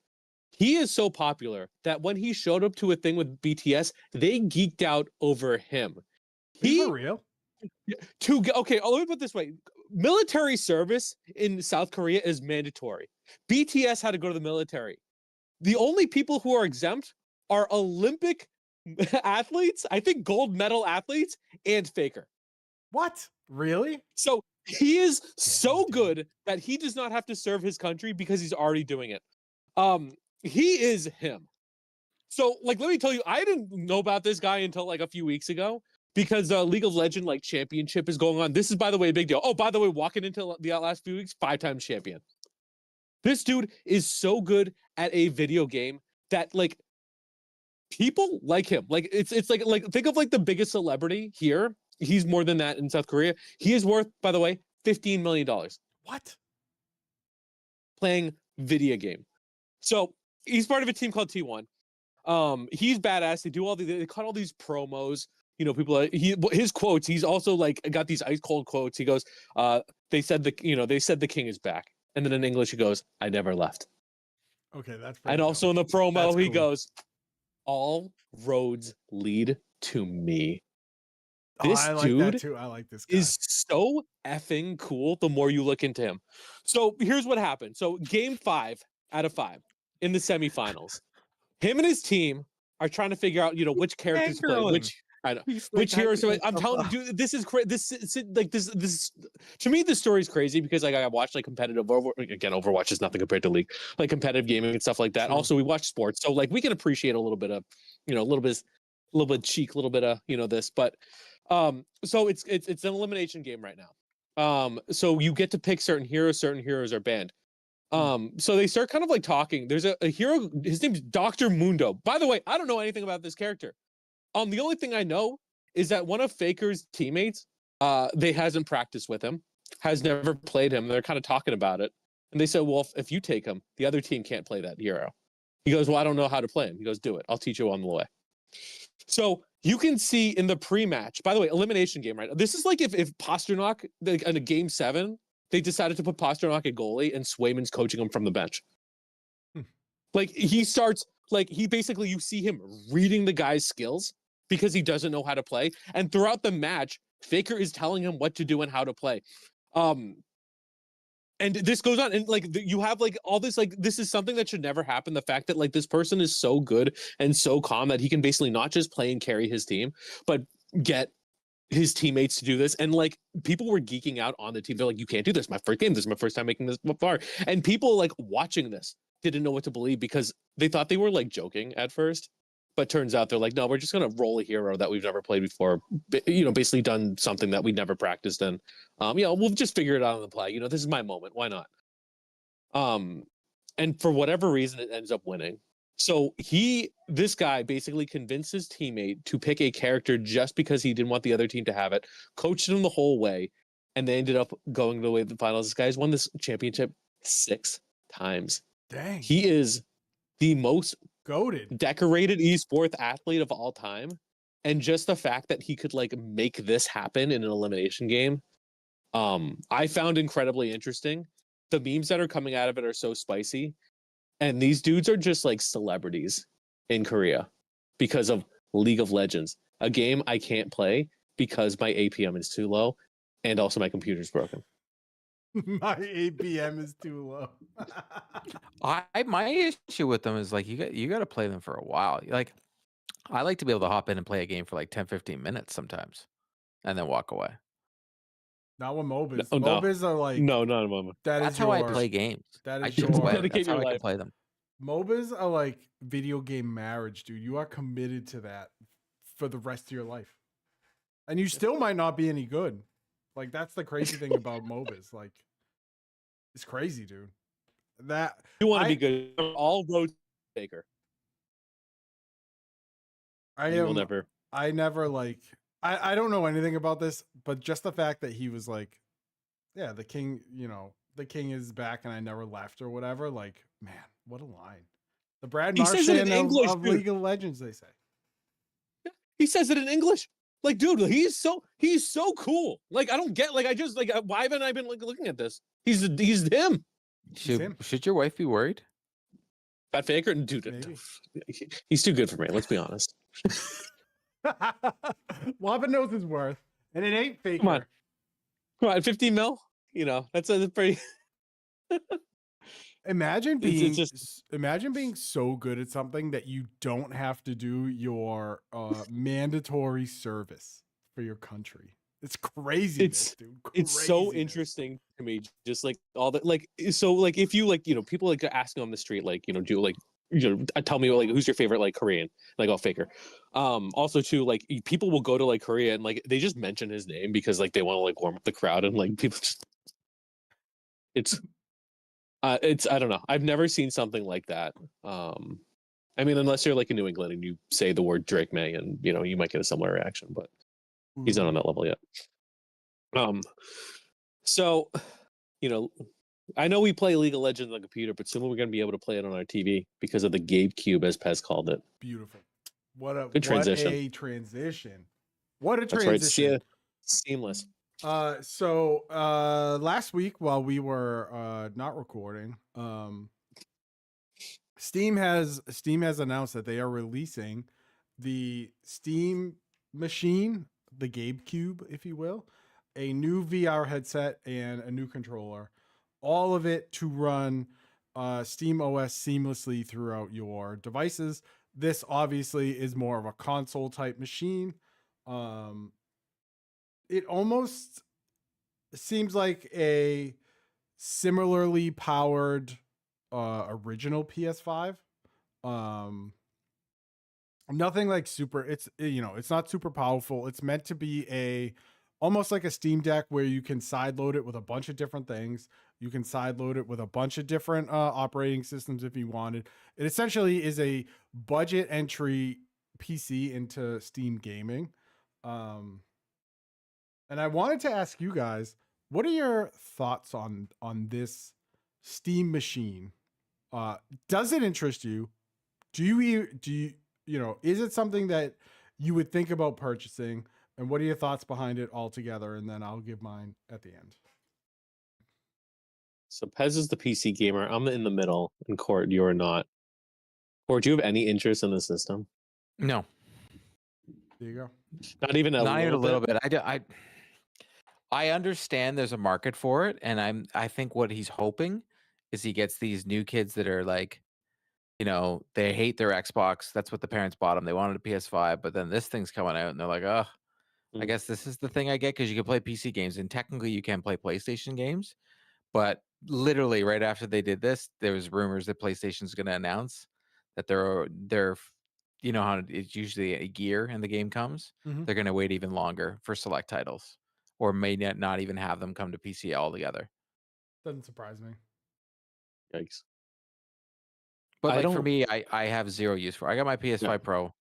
He is so popular that when he showed up to a thing with BTS, they geeked out over him. Are you for real? Okay, let me put it this way. Military service in South Korea is mandatory. BTS had to go to the military. The only people who are exempt are Olympic athletes, I think gold medal athletes, and Faker. What? Really? So he is so dude. good that he does not have to serve his country because he's already doing it. He is him. So, like, let me tell you, I didn't know about this guy until like a few weeks ago because the League of Legends like championship is going on. This is, by the way, a big deal. Oh, by the way, walking into the last few weeks, 5-time champion. This dude is so good at a video game that like people like him. Like it's like think of like the biggest celebrity here. He's more than that in South Korea. He is worth, by the way, $15 million What? playing video game. So he's part of a team called T1. He's badass. They cut all these promos. You know, people. His quotes. He's also like got these ice cold quotes. He goes, they said the king is back, and then in English he goes, I never left. Okay, that's. And also in the promo That's he cool. goes, all roads lead to me. Oh, This I like dude that too. I like this guy. is so effing cool the more you look into him. So here's what happened. So game 5 out of 5 in the semifinals. Him and his team are trying to figure out, you know, which characters to play, which heroes. So I'm telling you, dude, this is this to me, this story is crazy because like I watched like competitive Overwatch is nothing compared to League, like competitive gaming and stuff like that. True. Also, we watch sports, so like we can appreciate a little bit of, you know, a little bit cheek, a little bit of, you know, this, but so it's an elimination game right now. So you get to pick certain heroes are banned. So they start kind of like talking. There's a hero, his name's Dr. Mundo. By the way, I don't know anything about this character. The only thing I know is that one of Faker's teammates, they hasn't practiced with him, has never played him. They're kind of talking about it. And they said, well, if you take him, the other team can't play that hero. He goes, well, I don't know how to play him. He goes, do it. I'll teach you on the way. So you can see in the pre-match, by the way, elimination game, right? This is like if Pasternak, in a game 7, they decided to put Pasternak at goalie and Swayman's coaching him from the bench. Like he starts, like he basically, you see him reading the guy's skills because he doesn't know how to play. And throughout the match, Faker is telling him what to do and how to play. And this goes on, and like you have like all this, like this is something that should never happen. The fact that like this person is so good and so calm that he can basically not just play and carry his team, but get his teammates to do this. And like people were geeking out on the team. They're like, you can't do this. My first game. This is my first time making this far. And people like watching this didn't know what to believe because they thought they were like joking at first. But turns out they're like, no, we're just going to roll a hero that we've never played before, you know, basically done something that we never practiced in. You know, we'll just figure it out on the play. You know, this is my moment. Why not? And for whatever reason, it ends up winning. So this guy basically convinced his teammate to pick a character just because he didn't want the other team to have it, coached him the whole way, and they ended up going the way of the finals. This guy's won this championship 6 times. Dang. He is the most goated decorated esports athlete of all time, and just the fact that he could like make this happen in an elimination game, I found incredibly interesting. The memes that are coming out of it are so spicy, and these dudes are just like celebrities in Korea because of League of Legends, a game I can't play because my APM is too low and also my computer's broken. My APM is too low. My issue with them is like you got to play them for a while. Like I like to be able to hop in and play a game for like 10-15 minutes sometimes and then walk away. Not with MOBAs. No, MOBAs are like not a moment. That's how I play games. That is That's how I your can life. play them. MOBAs are like video game marriage, dude. You are committed to that for the rest of your life. And you still might not be any good. Like that's the crazy thing about MOBAs. Like it's crazy, dude. That You want to be good. All roads Faker. I never like I don't know anything about this, but just the fact that he was like, yeah, the king, you know, the king is back and I never left or whatever. Like, man, what a line. The Brad Marchand of League of Legends, they say. He says it in English. Like, dude, he's so cool. Like, I don't get, like, I just like, why haven't I been like looking at this? He's him. Should your wife be worried? Fat Faker, dude, he's too good for me. Let's be honest. Wabba knows his worth, and it ain't Faker. Come on, 15 mil. You know, that's a pretty. Imagine being so good at something that you don't have to do your mandatory service for your country. It's crazy. Dude. It's so interesting to me. Just like all that, like, so like if you like, you know, people like asking on the street, like, you know, do like, you know, tell me like who's your favorite like Korean, like, oh, Faker. Also too, like people will go to like Korea and like they just mention his name because like they want to like warm up the crowd and like people just. It's I don't know. I've never seen something like that. I mean, unless you're like in New England and you say the word Drake May, and you know you might get a similar reaction, but he's not on that level yet. So, you know, I know we play League of Legends on the computer, but soon we're going to be able to play it on our TV because of the GabeCube, as Pez called it. Beautiful. What a transition. What a transition. That's right. Seamless. So last week while we were not recording, Steam has announced that they are releasing the Steam machine, the GabeCube, if you will, a new VR headset and a new controller, all of it to run Steam OS seamlessly throughout your devices. This obviously is more of a console type machine. It almost seems like a similarly powered original PS5. Nothing like super, it's, you know, it's not super powerful. It's meant to be a almost like a Steam Deck where you can sideload it with a bunch of different things. You can sideload it with a bunch of different operating systems if you wanted. It essentially is a budget entry PC into Steam gaming. And I wanted to ask you guys, what are your thoughts on this Steam machine? Does it interest you? Do you is it something that you would think about purchasing? And what are your thoughts behind it altogether? And then I'll give mine at the end. So Pez is the PC gamer. I'm in the middle, and Court, you are not. Court, do you have any interest in the system? No, There you go. Not even a not even a little little bit. bit. I understand there's a market for it, and I think what he's hoping is he gets these new kids that are like, they hate their Xbox. That's what the parents bought them. They wanted a PS5, but then this thing's coming out, and they're like, oh, I Mm. guess this is the thing I get because you can play PC games, and technically you can play PlayStation games. But literally right after they did this, there was rumors that PlayStation's going to announce that they're how it's usually a year and the game comes. Mhm. They're going to wait even longer for select titles, or may not even have them come to PC altogether. Doesn't surprise me. Yikes. But I like for don't- me, I have zero use for it. I got my PS5 Yeah. Pro.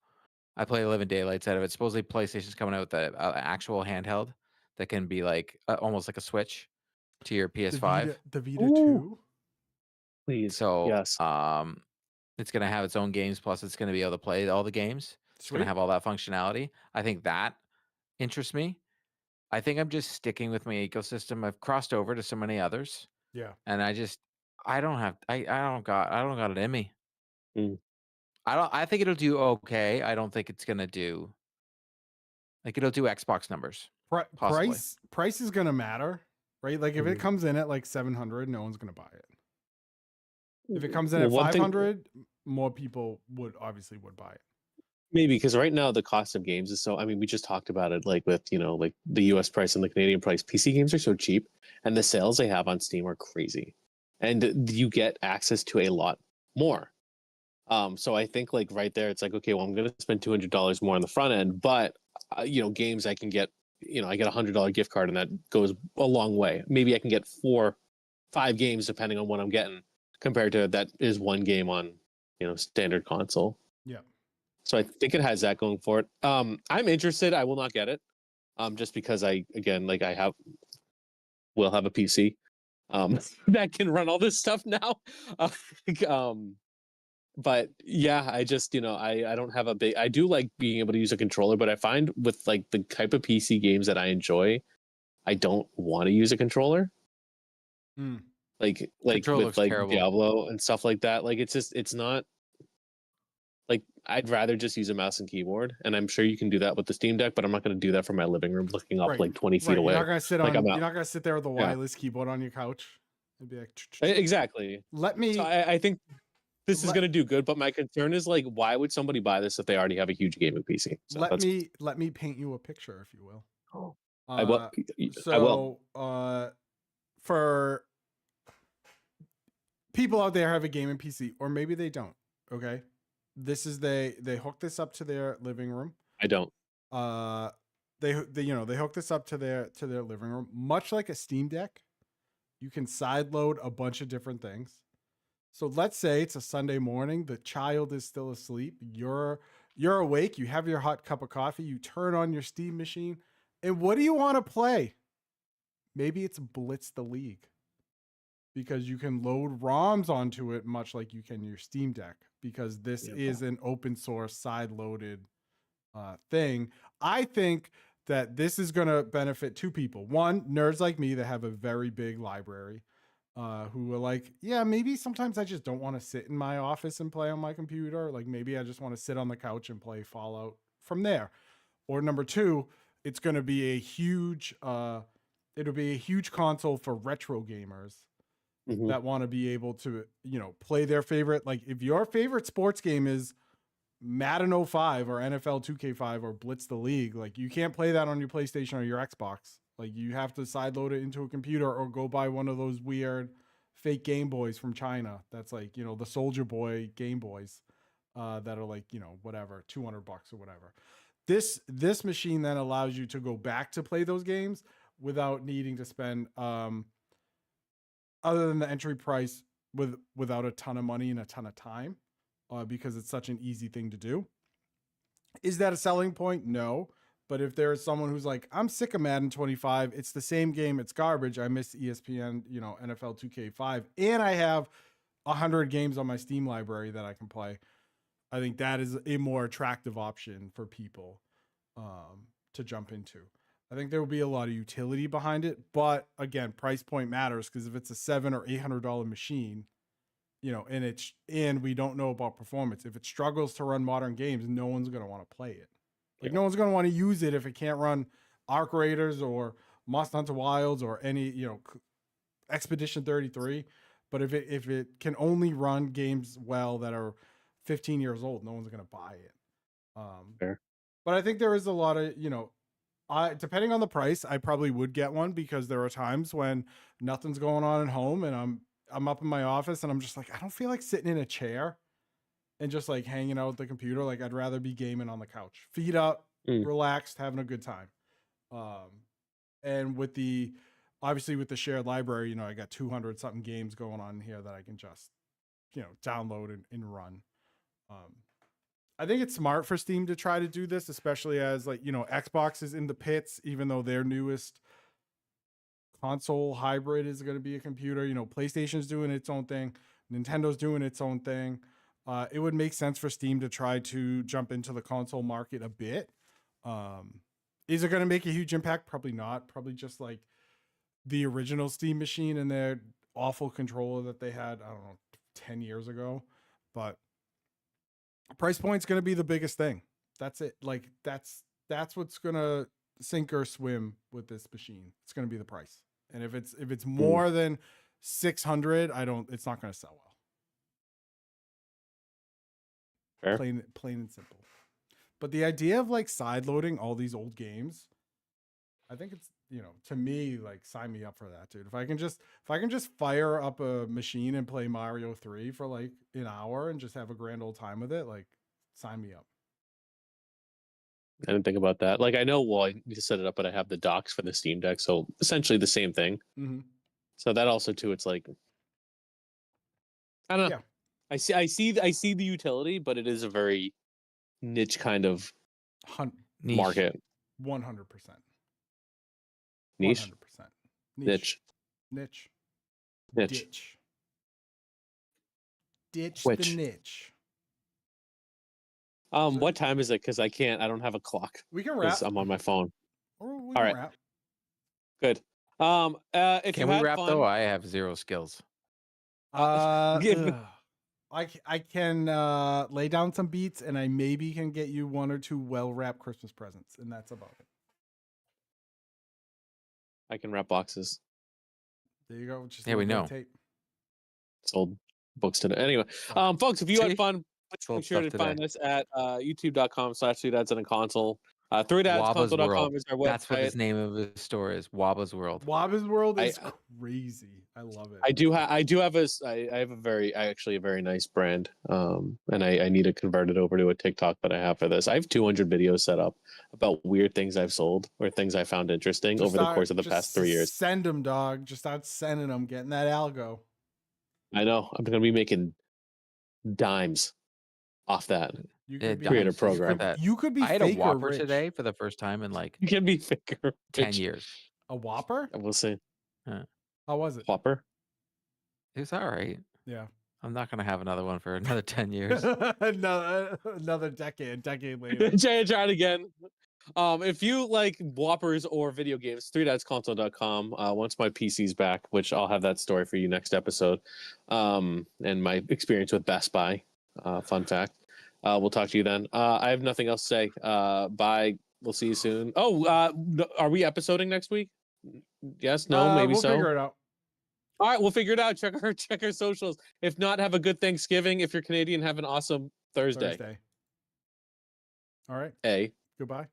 I play 11 Daylights out of it. Supposedly PlayStation's coming out with an actual handheld that can be like almost like a Switch to your PS5. The Vita Ooh. 2? Please. So Yes. it's gonna have its own games, plus it's gonna be able to play all the games. It's gonna Sweet. have all that functionality. I think that interests me. I think I'm just sticking with my ecosystem. I've crossed over to so many others, Yeah. and I don't got it in me. Mm. I think it'll do okay. I don't think it's gonna do it'll do Xbox numbers. Possibly. Price is gonna matter, right? Like if it Mhm. comes in at like 700, no one's gonna buy it. If it comes in Well, at one thing- 500, more people would buy it. Maybe because right now the cost of games is so. I mean, we just talked about it, like with like the U.S. price and the Canadian price. PC games are so cheap, and the sales they have on Steam are crazy, and you get access to a lot more. So I think like right there, it's like, okay, well, I'm going to spend $200 more on the front end, but games I can get. I get $100 gift card, and that goes a long way. Maybe I can get 4, 5 games depending on what I'm getting, compared to that is one game on standard console. Yeah. So I think it has that going for it. I'm interested. I will not get it, just because I will have a PC, that can run all this stuff now. But yeah, I just I don't have a big. I do like being able to use a controller, but I find with like the type of PC games that I enjoy, I don't want to use a controller. Mm. Like Controller with looks like terrible. Diablo and stuff like that. Like it's not. Like I'd rather just use a mouse and keyboard, and I'm sure you can do that with the Steam Deck, but I'm not going to do that from my living room, looking up Right. like 20 feet away. You're not gonna sit on. Like, I'm out. You're not gonna sit there with a Yeah. wireless keyboard on your couch. It'd be like Exactly. Let me. So I think this is going to do good, but my concern is like, why would somebody buy this if they already have a huge gaming PC? So let me paint you a picture, if you will. I will. So, I will. For people out there who have a gaming PC, or maybe they don't. Okay, this is they hook this up to their living room. I don't. They hook this up to their living room, much like a Steam Deck. You can sideload a bunch of different things. So let's say it's a Sunday morning, the child is still asleep, you're awake, you have your hot cup of coffee, you turn on your Steam machine, and what do you want to play? Maybe it's Blitz the League, because you can load ROMs onto it much like you can your Steam Deck, because this is an open source side-loaded thing. I think that this is going to benefit two people. One, nerds like me that have a very big library, who are like, yeah, maybe sometimes I just don't want to sit in my office and play on my computer. Like maybe I just want to sit on the couch and play Fallout from there. Or number two, it's going to be a huge, it'll be a huge console for retro gamers that want to be able to, play their favorite. Like if your favorite sports game is Madden 05 or NFL 2K5 or Blitz the League, like you can't play that on your PlayStation or your Xbox. Like you have to sideload it into a computer or go buy one of those weird fake Game Boys from China. That's like, the Soldier Boy Game Boys, that are like, whatever, $200 or whatever. This machine then allows you to go back to play those games without needing to spend other than the entry price without a ton of money and a ton of time, because it's such an easy thing to do. Is that a selling point? No. But if there is someone who's like, I'm sick of Madden 25, it's the same game, it's garbage. I miss ESPN, NFL 2K5, and I have 100 games on my Steam library that I can play. I think that is a more attractive option for people to jump into. I think there will be a lot of utility behind it, but again, price point matters, because if it's a $700 or $800 machine, and we don't know about performance. If it struggles to run modern games, no one's going to want to play it. Like, no one's going to want to use it if it can't run Arc Raiders or Monster Hunter Wilds or any, Expedition 33. But if it can only run games well that are 15 years old, no one's going to buy it. Fair. But I think there is a lot of, depending on the price, I probably would get one, because there are times when nothing's going on at home and I'm up in my office and I'm just like, I don't feel like sitting in a chair and just like hanging out with the computer. Like, I'd rather be gaming on the couch, feet up, relaxed, having a good time. And obviously with the shared library, I got 200 something games going on here that I can just, download and run. I think it's smart for Steam to try to do this, especially as Xbox is in the pits, even though their newest console hybrid is going to be a computer. PlayStation's doing its own thing. Nintendo's doing its own thing. It would make sense for Steam to try to jump into the console market a bit. Is it going to make a huge impact? Probably not. Probably just like the original Steam machine and their awful controller that they had, I don't know, 10 years ago. But price point's going to be the biggest thing. That's it. Like, that's what's going to sink or swim with this machine. It's going to be the price. And if it's more than 600, it's not going to sell well. Fair. Plain and simple. But the idea of like side loading all these old games, I think it's, to me, like, sign me up for that, dude. If I can just fire up a machine and play Mario 3 for like an hour and just have a grand old time with it, like, sign me up. I didn't think about that. Like, I know, I need to set it up, but I have the docks for the Steam Deck, so essentially the same thing. Mm-hmm. So that also too, it's like, I don't know. Yeah. I see the utility, but it is a very niche kind of market. 100%. Niche. 100%. Niche. Ditch Which? the niche. What time is it? Because I don't have a clock. We can wrap. I'm on my phone. All right. Wrap. Good. If Can we wrap though? I have zero skills. I can lay down some beats, and I maybe can get you one or two well-wrapped Christmas presents, and that's about it. I can wrap boxes. There you go. We know. Tape. Sold books today. Anyway, folks, if you had fun, make sure to find us at youtube.com/3dads and a console. 3dadsconsole.com is our website. That's what the name of the store is. Waba's World. Waba's World is crazy. I love it. I have a very nice brand. And I need to convert it over to a TikTok that I have for this. I have 200 videos set up about weird things I've sold or things I found interesting over the course of the past 3 years. Send them, dog. Just start sending them, getting that algo. I know. I'm going to be making dimes off that. You could be create a program. You could be. I had a Whopper rich. today for the first time in like. You can be faker 10 years. A Whopper? We'll see. How was it? Whopper? It was all right. Yeah. I'm not gonna have another one for another 10 years. another decade later. Try it again. If you like Whoppers or video games, 3dadsconsole.com. Once my PC's back, which I'll have that story for you next episode. And my experience with Best Buy. Fun fact. We'll talk to you then. I have nothing else to say. Bye. We'll see you soon. Oh, are we episoding next week? Yes, no, maybe we'll so. Figure it out. All right, we'll figure it out. Check our socials. If not, have a good Thanksgiving. If you're Canadian, have an awesome Thursday. All right. Goodbye.